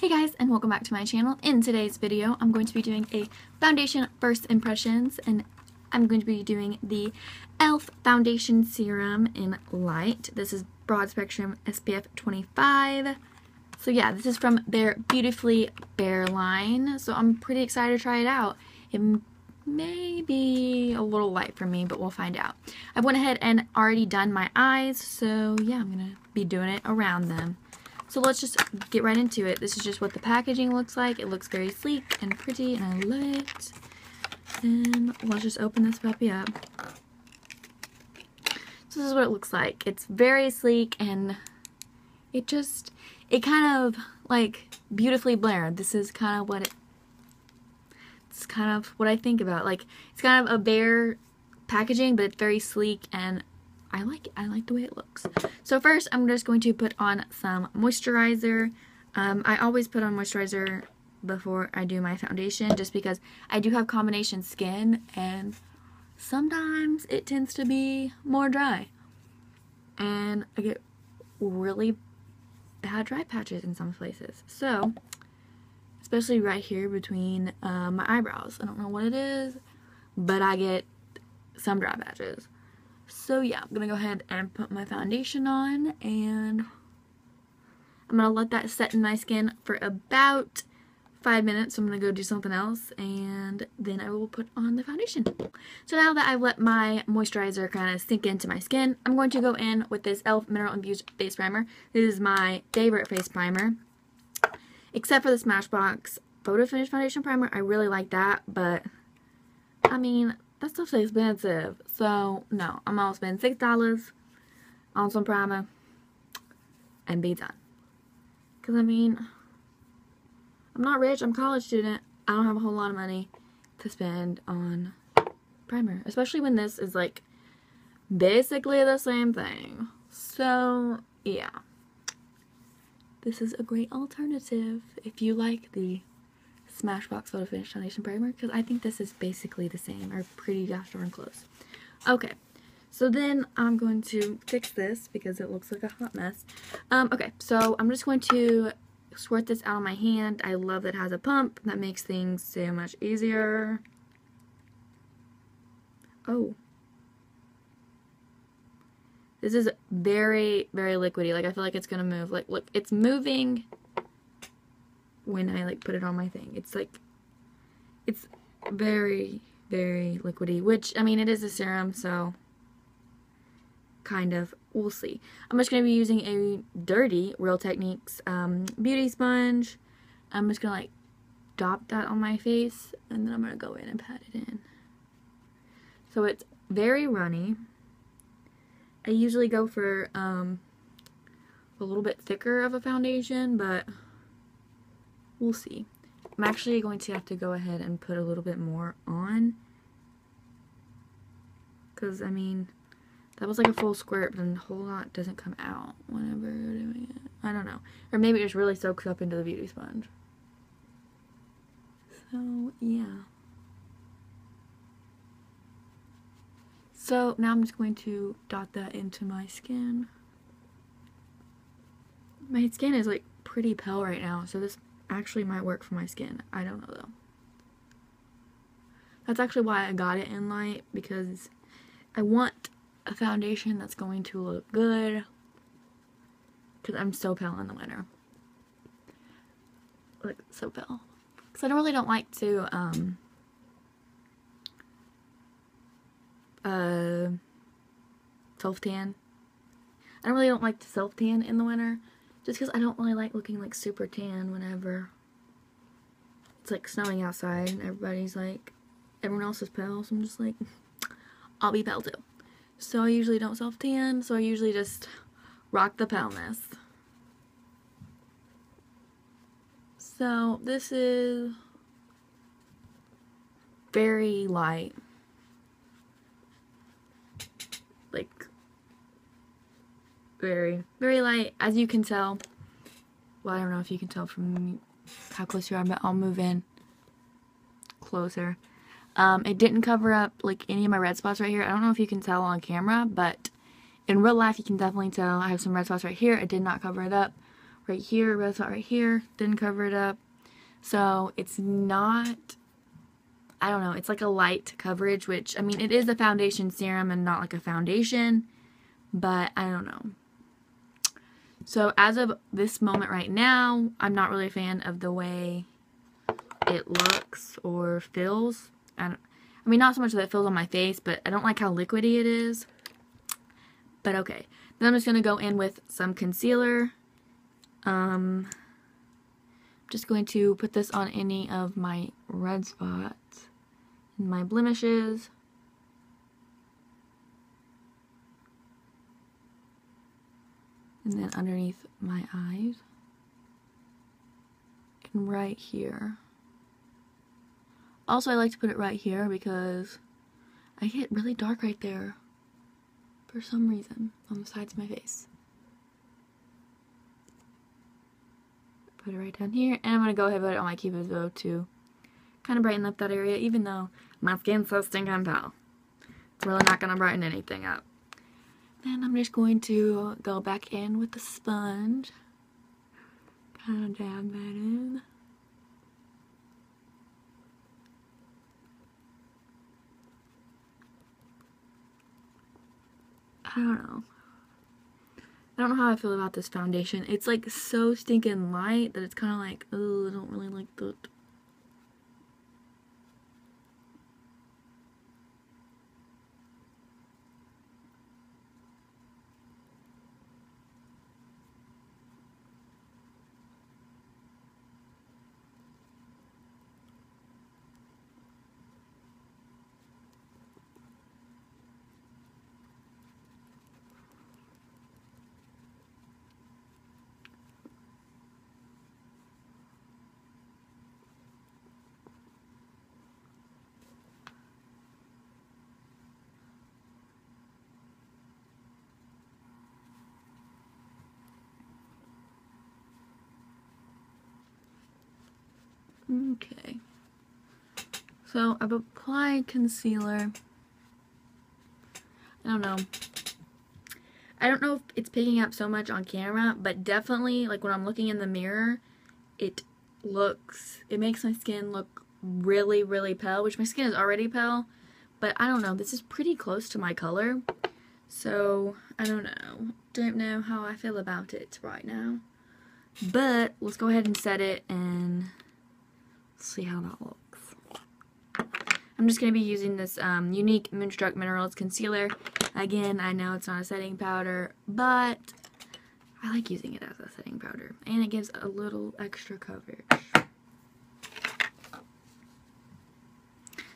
Hey guys, and welcome back to my channel. In today's video, I'm going to be doing a foundation first impressions, and I'm going to be doing the e.l.f. Foundation Serum in Light. This is broad spectrum SPF 25. So yeah, this is from their Beautifully Bare line, so I'm pretty excited to try it out. It may be a little light for me, but we'll find out. I went ahead and already done my eyes, so yeah, I'm going to be doing it around them. So let's just get right into it. This is just what the packaging looks like. It looks very sleek and pretty, and I love it. And let's just open this puppy up. So this is what it looks like. It's very sleek, and it kind of like beautifully blared. This is kind of what it's kind of what I think about. Like, it's kind of a bare packaging, but it's very sleek, and I like it. I like the way it looks. So first, I'm just going to put on some moisturizer. I always put on moisturizer before I do my foundation, just because I do have combination skin, and sometimes it tends to be more dry. And I get really bad dry patches in some places. So, especially right here between my eyebrows. I don't know what it is, but I get some dry patches. So yeah, I'm going to go ahead and put my foundation on, and I'm going to let that set in my skin for about 5 minutes. So I'm going to go do something else, and then I will put on the foundation. So now that I've let my moisturizer kind of sink into my skin, I'm going to go in with this e.l.f. Mineral Infused Face Primer. This is my favorite face primer, except for the Smashbox Photo Finish Foundation Primer. I really like that, but I mean, that stuff's expensive, so no, I'm gonna spend $6 on some primer and be done. Because I mean, I'm not rich, I'm a college student, I don't have a whole lot of money to spend on primer, especially when this is like basically the same thing. So yeah, this is a great alternative if you like the Smashbox Photo Finish Foundation Primer, because I think this is basically the same, or pretty gosh darn close. Okay, so then I'm going to fix this because it looks like a hot mess. Okay, so I'm just going to squirt this out on my hand. I love that it has a pump. That makes things so much easier. Oh. This is very, very liquidy. Like, I feel like it's going to move. Like, look, it's moving when I like put it on my thing. It's like, it's very, very liquidy, which, I mean, it is a serum, so kind of, we'll see. I'm just going to be using a dirty Real Techniques beauty sponge. I'm just going to like dot that on my face, and then I'm going to go in and pat it in. So it's very runny. I usually go for a little bit thicker of a foundation, but we'll see. I'm actually going to have to go ahead and put a little bit more on, because I mean, that was like a full squirt, but then a whole lot doesn't come out whenever you're doing it. I don't know. Or maybe it just really soaks up into the beauty sponge. So yeah. So now I'm just going to dot that into my skin. My skin is like pretty pale right now, so this actually might work for my skin. I don't know though. That's actually why I got it in light, because I want a foundation that's going to look good, because I'm so pale in the winter. Like, so pale. Because I really don't like to self-tan. I really don't like to self-tan in the winter, just because I don't really like looking like super tan whenever it's like snowing outside and everybody's like, everyone else is pale, so I'm just like, I'll be pale too. So I usually don't self-tan, so I usually just rock the paleness. So this is very light. Like, very, very light, as you can tell. Well, I don't know if you can tell from how close you are, but I'll move in closer. It didn't cover up like any of my red spots right here. I don't know if you can tell on camera, but in real life you can definitely tell I have some red spots right here. It did not cover it up. right here, red spot right here, didn't cover it up. So it's not, I don't know, it's like a light coverage, which, I mean, it is a foundation serum and not like a foundation, but I don't know. So as of this moment right now, I'm not really a fan of the way it looks or feels. I mean, not so much that it feels on my face, but I don't like how liquidy it is. But okay. Then I'm just going to go in with some concealer. Just going to put this on any of my red spots and my blemishes. And then underneath my eyes. And right here. Also, I like to put it right here because I get really dark right there for some reason on the sides of my face. Put it right down here, and I'm going to go ahead and put it on my Cupid's bow to kind of brighten up that area, even though my skin's so stinking pale. It's really not going to brighten anything up. Then I'm just going to go back in with the sponge. Kind of dab that in. I don't know. I don't know how I feel about this foundation. It's like so stinking light that it's kind of like, oh, I don't really like that. Okay, so I've applied concealer. I don't know. I don't know if it's picking up so much on camera, but definitely, like when I'm looking in the mirror, it makes my skin look really, really pale, which my skin is already pale, but I don't know. This is pretty close to my color, so I don't know. Don't know how I feel about it right now. But let's go ahead and set it and see how that looks. I'm just going to be using this Younique Moonstruck Minerals Concealer. Again, I know it's not a setting powder, but I like using it as a setting powder. And it gives a little extra coverage.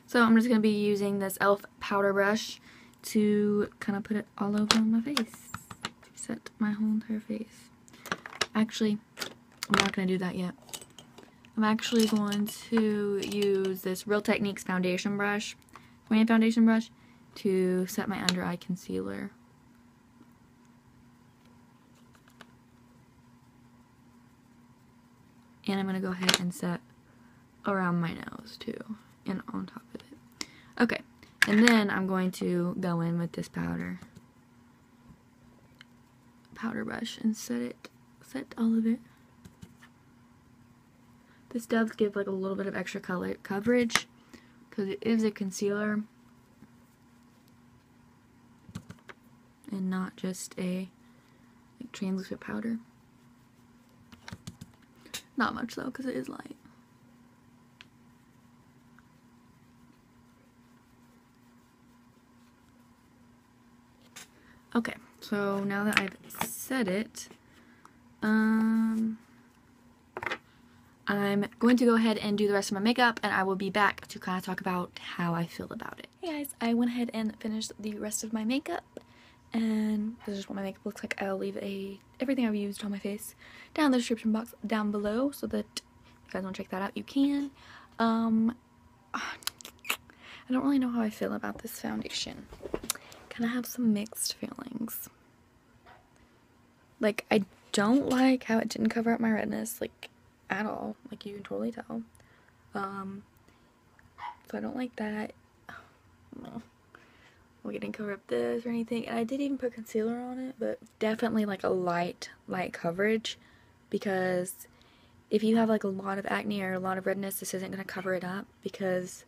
So I'm just going to be using this e.l.f. powder brush to kind of put it all over my face. Set my whole entire face. Actually, I'm not going to do that yet. I'm actually going to use this Real Techniques foundation brush, foundation brush, to set my under eye concealer. And I'm going to go ahead and set around my nose too, and on top of it. Okay, and then I'm going to go in with this powder brush and set all of it. This does give like a little bit of extra color coverage because it is a concealer and not just a like translucent powder. Not much though because it is light. Okay, so now that I've set it, I'm going to go ahead and do the rest of my makeup, and I will be back to kind of talk about how I feel about it. Hey guys, I went ahead and finished the rest of my makeup, and this is what my makeup looks like. I'll leave everything I've used on my face down in the description box down below, so that if you guys want to check that out, you can. I don't really know how I feel about this foundation. Kind of have some mixed feelings. Like, I don't like how it didn't cover up my redness, like, at all. Like, you can totally tell. So I don't like that. No. We didn't cover up this or anything. And I did even put concealer on it, but definitely like a light coverage. because if you have like a lot of acne or a lot of redness, this isn't going to cover it up because,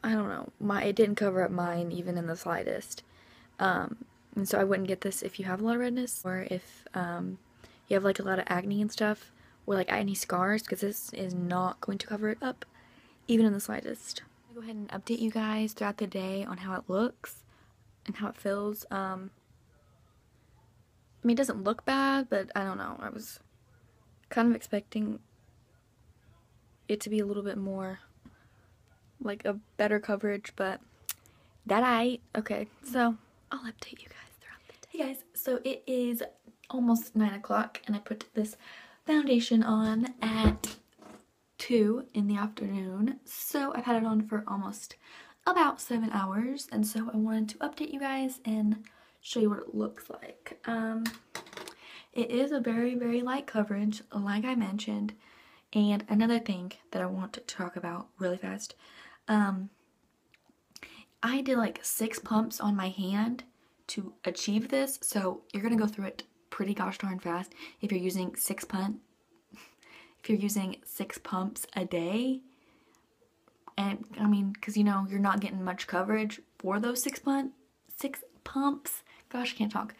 I don't know, it didn't cover up mine even in the slightest. And so I wouldn't get this if you have a lot of redness, or if you have like a lot of acne and stuff, or like acne scars, because this is not going to cover it up even in the slightest. I'm going to go ahead and update you guys throughout the day on how it looks and how it feels. I mean, it doesn't look bad, but I don't know, I was kind of expecting it to be a little bit more like a better coverage, but okay, so I'll update you guys throughout the day. Hey guys, so it is almost 9 o'clock and I put this foundation on at 2 in the afternoon, so I've had it on for almost about 7 hours, and so I wanted to update you guys and show you what it looks like. It is a very, very light coverage, like I mentioned. And another thing that I want to talk about really fast, I did like 6 pumps on my hand to achieve this, so you're gonna go through it pretty gosh darn fast if you're using 6 pumps a day. And I mean, because you know you're not getting much coverage for those 6 pumps. Gosh, I can't talk.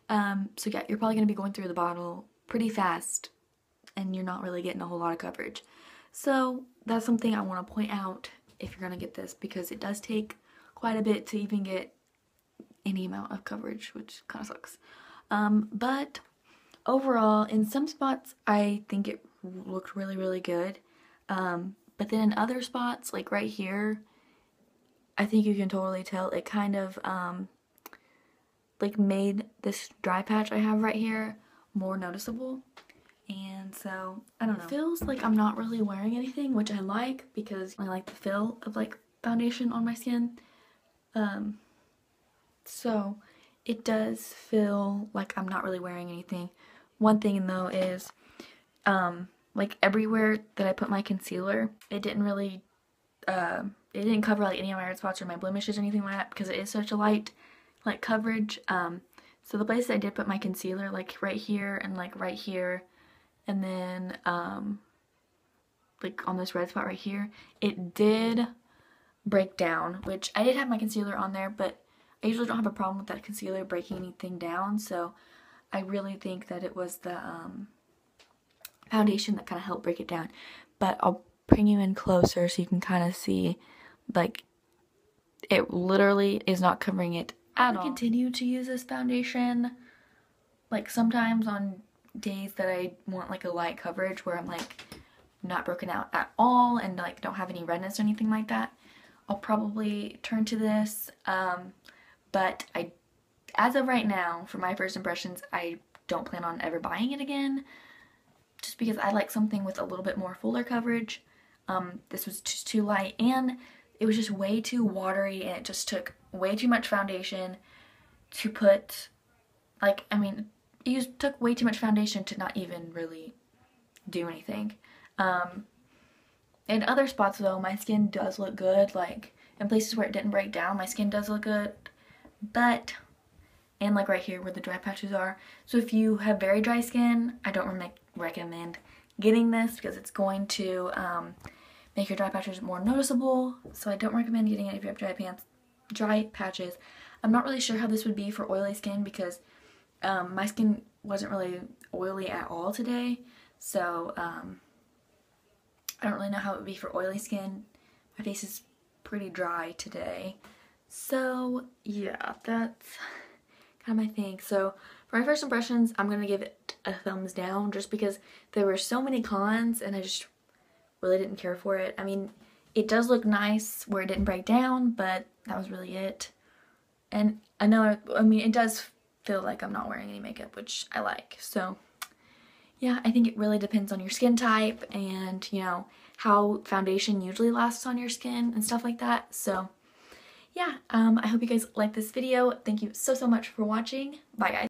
So yeah, you're probably going to be going through the bottle pretty fast and you're not really getting a whole lot of coverage. So that's something I want to point out if you're going to get this, because it does take quite a bit to even get any amount of coverage, which kind of sucks. But overall, in some spots, I think it looked really, really good. But then in other spots, like right here, I think you can totally tell it kind of, like made this dry patch I have right here more noticeable. And so I don't know, it feels like I'm not really wearing anything, which I like because I like the feel of like foundation on my skin. So it does feel like I'm not really wearing anything. One thing though is like everywhere that I put my concealer, it didn't really it didn't cover like any of my red spots or my blemishes or anything like that, because it is such a light coverage. So the places I did put my concealer, like right here and like right here, and then like on this red spot right here, it did break down, which I did have my concealer on there, but I usually don't have a problem with that concealer breaking anything down, so I really think that it was the foundation that kind of helped break it down. But I'll bring you in closer so you can kind of see, like, it literally is not covering it at all. I continue to use this foundation, like sometimes on days that I want like a light coverage where I'm like not broken out at all and like don't have any redness or anything like that, I'll probably turn to this. But as of right now, for my first impressions, I don't plan on ever buying it again, just because I like something with a little bit more fuller coverage. This was just too light, and it was just way too watery, and it just took way too much foundation to put, like, I mean, it took way too much foundation to not even really do anything. In other spots though, my skin does look good, like in places where it didn't break down, my skin does look good, but, and like right here where the dry patches are. So if you have very dry skin, I don't recommend getting this because it's going to make your dry patches more noticeable. So I don't recommend getting it if you have dry patches. I'm not really sure how this would be for oily skin because my skin wasn't really oily at all today. So I don't really know how it would be for oily skin. My face is pretty dry today. So yeah, that's kind of my thing. So for my first impressions, I'm going to give it a thumbs down just because there were so many cons and I just really didn't care for it. I mean, it does look nice where it didn't break down, but that was really it. And I mean, it does feel like I'm not wearing any makeup, which I like. So yeah, I think it really depends on your skin type and, you know, how foundation usually lasts on your skin and stuff like that. So yeah, I hope you guys like this video. Thank you so much for watching. Bye guys.